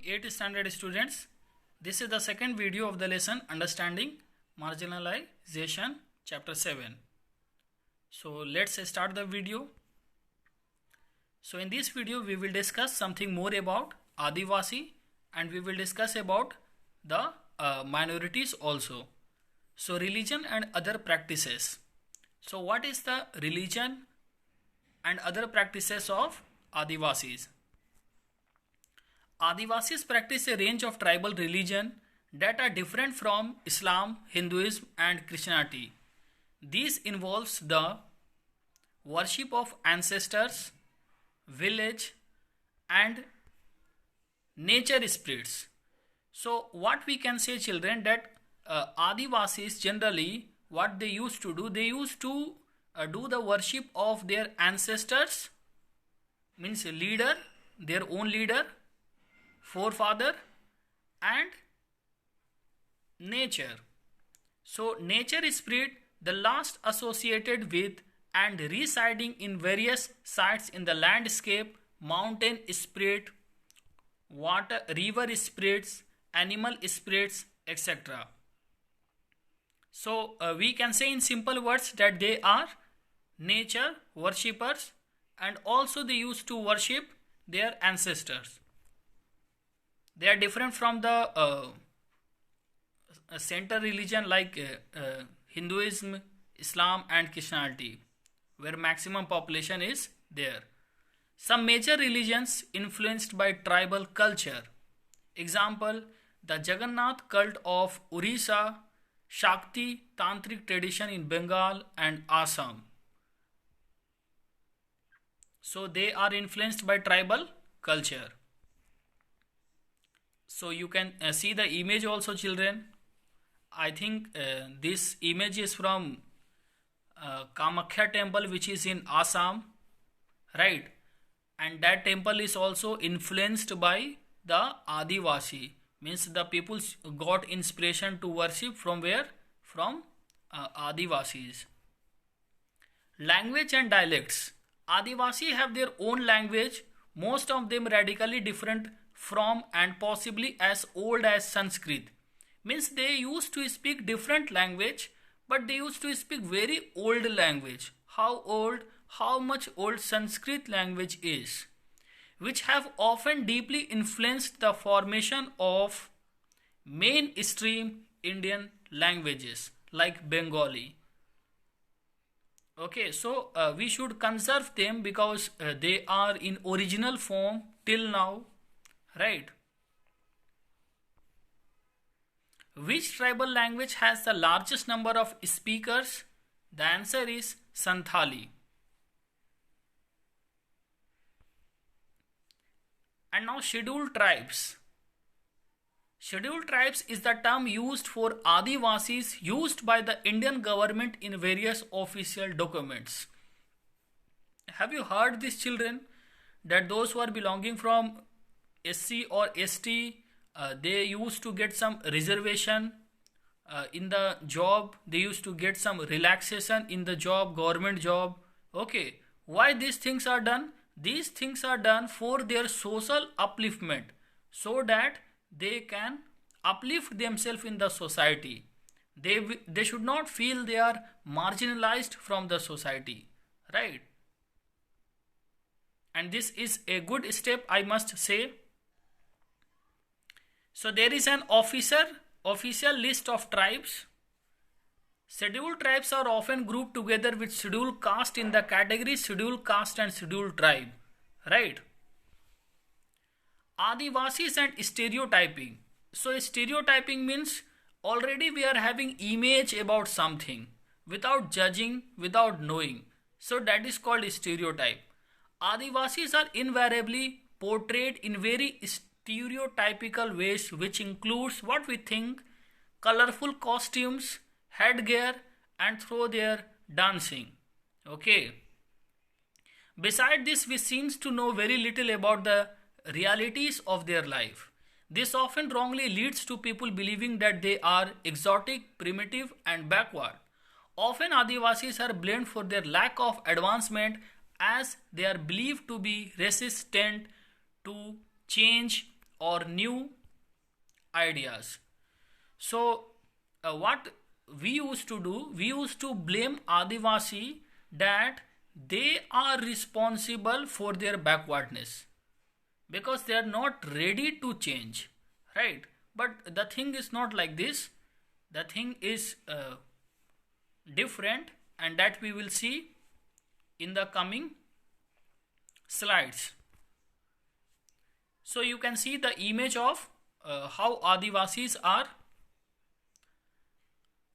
8th standard students. This is the second video of the lesson Understanding Marginalization chapter 7. So let's start the video. So in this video we will discuss something more about Adivasi and we will discuss about the minorities also. So religion and other practices. So what is the religion and other practices of Adivasis? Adivasis practice a range of tribal religion that are different from Islam, Hinduism and Christianity. This involves the worship of ancestors, village and nature spirits. So what we can say, children, that Adivasis generally what they used to do, they used to do the worship of their ancestors, means leader, their own leader, forefather and nature. So nature spirit, the last associated with and residing in various sites in the landscape, mountain spirit, water, river spirits, animal spirits, etc. So we can say in simple words that they are nature worshippers and also they used to worship their ancestors. They are different from the center religion like Hinduism, Islam and Christianity, where maximum population is there. Some major religions influenced by tribal culture. Example, the Jagannath cult of Orissa, Shakti Tantric tradition in Bengal and Assam. So they are influenced by tribal culture. So you can see the image also, children. I think this image is from Kamakhya temple, which is in Assam, right? And that temple is also influenced by the Adivasi, means the people got inspiration to worship from where? From Adivasis. Language and dialects. Adivasi have their own language, most of them radically different from and possibly as old as Sanskrit. Means they used to speak different language, but they used to speak very old language. How old? How much old Sanskrit language is, which have often deeply influenced the formation of mainstream Indian languages like Bengali. Okay, so we should conserve them because they are in original form till now, right? Which tribal language has the largest number of speakers? The answer is Santhali. And now scheduled tribes. Scheduled tribes is the term used for Adivasis used by the Indian government in various official documents. Have you heard this, children, that those who are belonging from SC or ST, they used to get some reservation in the job, they used to get some relaxation in the job, government job. Okay, why these things are done? These things are done for their social upliftment, so that they can uplift themselves in the society. They should not feel they are marginalized from the society, right? And this is a good step, I must say. So there is an official list of tribes. Scheduled tribes are often grouped together with scheduled caste in the category scheduled caste and scheduled tribe, right? Adivasis and stereotyping. So stereotyping means already we are having image about something without judging, without knowing. So that is called stereotype. Adivasis are invariably portrayed in very stereotypical ways, which includes what we think, colorful costumes, headgear and through their dancing. Okay. Beside this, we seems to know very little about the realities of their life. This often wrongly leads to people believing that they are exotic, primitive and backward. Often Adivasis are blamed for their lack of advancement as they are believed to be resistant to change or new ideas. So, what we used to do, we used to blame Adivasi that they are responsible for their backwardness because they are not ready to change, right? But the thing is not like this. The thing is different, and that we will see in the coming slides. So you can see the image of how Adivasis are.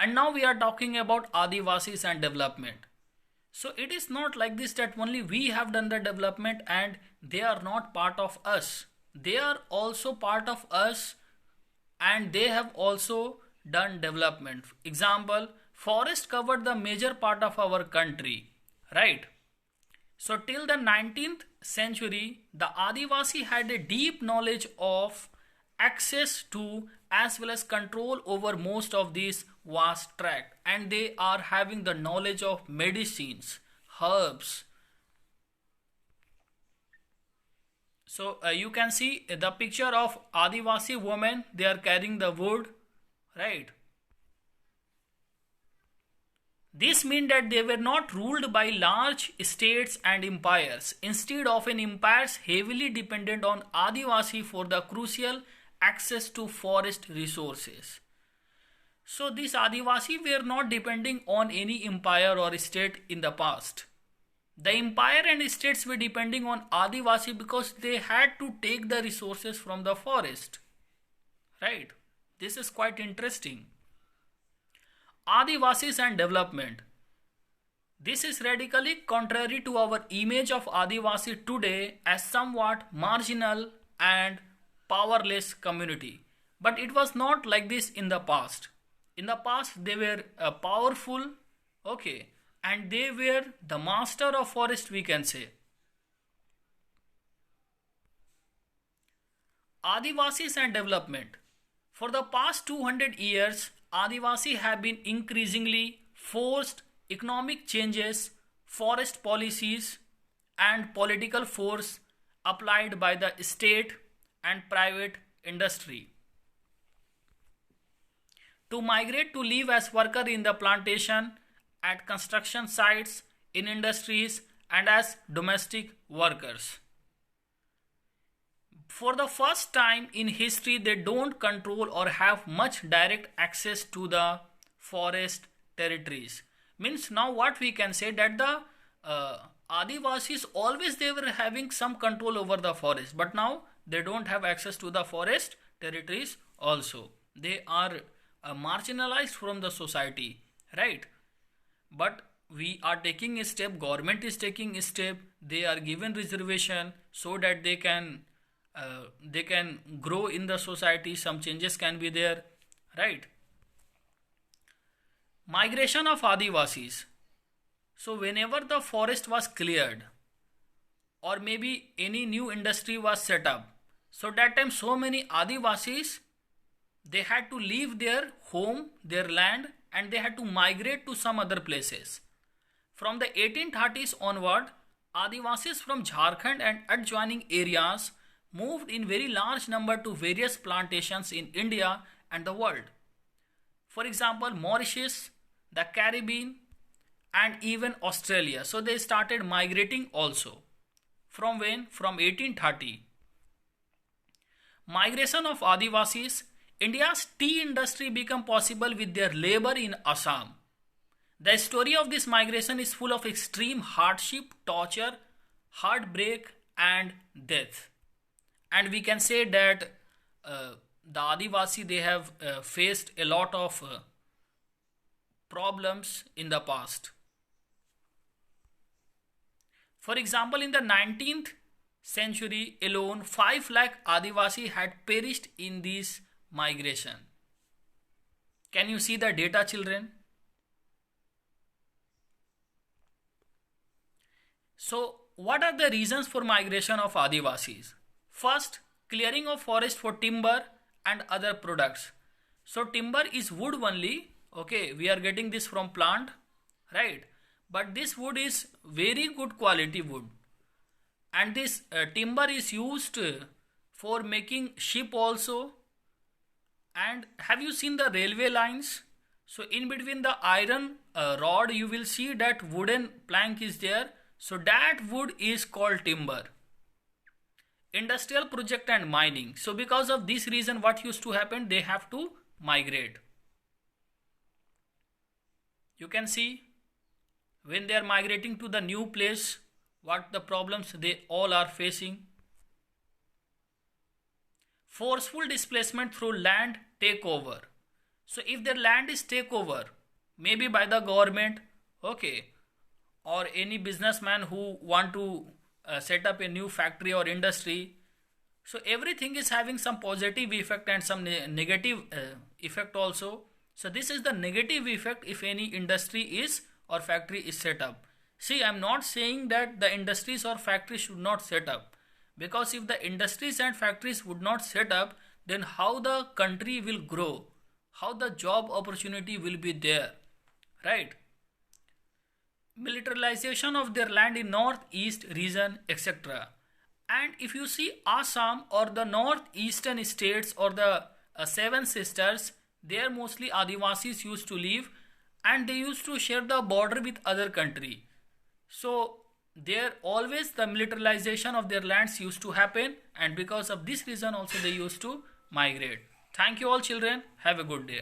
And now we are talking about Adivasis and development. So it is not like this that only we have done the development and they are not part of us. They are also part of us and they have also done development. Example, forest covered the major part of our country, right? So till the 19th century, the Adivasi had a deep knowledge of access to as well as control over most of these vast tract, and they are having the knowledge of medicines, herbs. So you can see the picture of Adivasi women, they are carrying the wood, right? This meant that they were not ruled by large states and empires. Instead, often empires heavily dependent on Adivasi for the crucial access to forest resources. So these Adivasi were not depending on any empire or state in the past. The empire and states were depending on Adivasi because they had to take the resources from the forest. Right? This is quite interesting. Adivasis and development. This is radically contrary to our image of Adivasi today as somewhat marginal and powerless community. But it was not like this in the past. In the past they were powerful, okay, and they were the master of forest, we can say. Adivasis and development. For the past 200 years, Adivasi have been increasingly forced economic changes, forest policies and political force applied by the state and private industry to migrate to live as worker in the plantation, at construction sites, in industries and as domestic workers. For the first time in history, they don't control or have much direct access to the forest territories. Means now what we can say that the Adivasis always they were having some control over the forest, but now they don't have access to the forest territories also. They are marginalized from the society, right? But we are taking a step, government is taking a step, they are given reservation so that they can grow in the society, some changes can be there, right? Migration of Adivasis. So whenever the forest was cleared or maybe any new industry was set up, so that time so many Adivasis, they had to leave their home, their land, and they had to migrate to some other places. From the 1830s onward, Adivasis from Jharkhand and adjoining areas moved in very large number to various plantations in India and the world. For example, Mauritius, the Caribbean and even Australia. So they started migrating also. From when? From 1830. Migration of Adivasis. India's tea industry became possible with their labor in Assam. The story of this migration is full of extreme hardship, torture, heartbreak and death. And we can say that the Adivasi, they have faced a lot of problems in the past. For example, in the 19th century alone, 5 lakh Adivasi had perished in this migration. Can you see the data, children? So, what are the reasons for migration of Adivasis? First, clearing of forest for timber and other products. So, timber is wood only. Okay, we are getting this from plant, right? But this wood is very good quality wood. And this timber is used for making ship also. And have you seen the railway lines? So in between the iron rod you will see that wooden plank is there. So that wood is called timber. Industrial project and mining. So because of this reason, what used to happen, they have to migrate. You can see when they are migrating to the new place, what the problems they all are facing. Forceful displacement through land takeover. So if their land is takeover, maybe by the government, okay, or any businessman who want to set up a new factory or industry. So everything is having some positive effect and some negative effect also. So this is the negative effect if any industry is or factory is set up. See, I am not saying that the industries or factories should not set up, because if the industries and factories would not set up, then how the country will grow, how the job opportunity will be there, right? Militarization of their land in northeast region, etc. And if you see Assam or the northeastern states or the seven sisters, there mostly Adivasis used to live, and they used to share the border with other country. So there always the militarization of their lands used to happen, and because of this reason also they used to migrate. Thank you all children. Have a good day.